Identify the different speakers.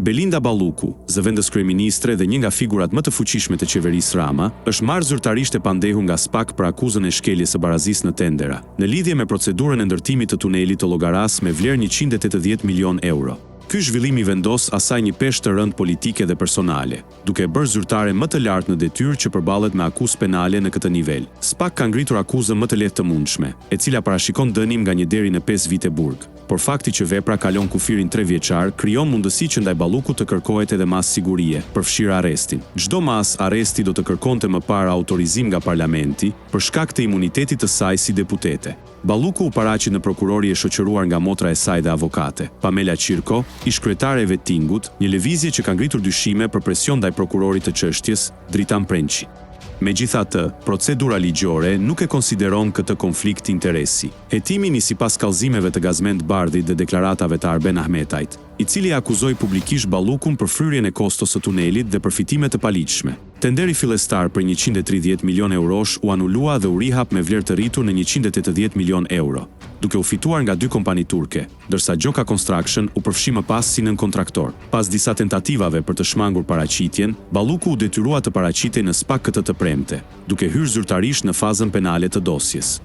Speaker 1: Belinda Balluku, zëvendës kryeministre dhe një nga figurat më të fuqishme të qeverisë Rama, është marrë zyrtarisht e pandehur nga SPAK për akuzën e shkeljes së barazisë në tendera, në lidhje me procedurën e ndërtimit të tunelit të Llogaras me vlerë 180 milion euro. Ky zhvillim i vendos asaj një peshë të rëndë politike dhe personale, duke bërë zyrtare më të lartë në detyrë që përballet me akuzë penale në këtë nivel. SPAK ka ngritur akuzën më të lehtë të mundshme, e cila parashikon dënim nga 1 deri në 5 vite burg. Por fakti që vepra kalon kufirin 3 vjeçar krijon mundësi që ndaj Ballukut të kërkohet edhe masë sigurie, përfshirë arrestin. Çdo masë arresti do të kërkonte më parë autorizim nga parlamenti për shkak të imunitetit të saj si deputete. Balluku u paraqit në prokurori e shoqëruar nga motra e saj dhe avokate, Pamela Qirko, ish kryetare e Vettingut, një lëvizje që ka ngritur dyshime për presion ndaj prokurorit të çështjes, Dritan Prençi. Megjithatë, procedura ligjore nuk e konsideron këtë konflikt interesi. Hetimi nisi pas kallëzimeve të Gazmend Bardhit dhe deklaratave të Arben Ahmetajt, i cili akuzoi publikisht Ballukun për fryrjen e kostos së tunelit dhe përfitime të paligjshme. Tenderi fillestar për 130 milion eurosh u anulua dhe u rihap me vlerë të rritur në 180 milion euro, duke u fituar nga 2 kompani turke, ndërsa Gjoka Construction u përfshi më pas si nën kontraktor. Pas disa tentativave për të shmangur paraqitjen, Balluku u detyrua të paraqitej në SPAK këtë të premte, duke hyrë zyrtarisht në fazën penale të dosjes.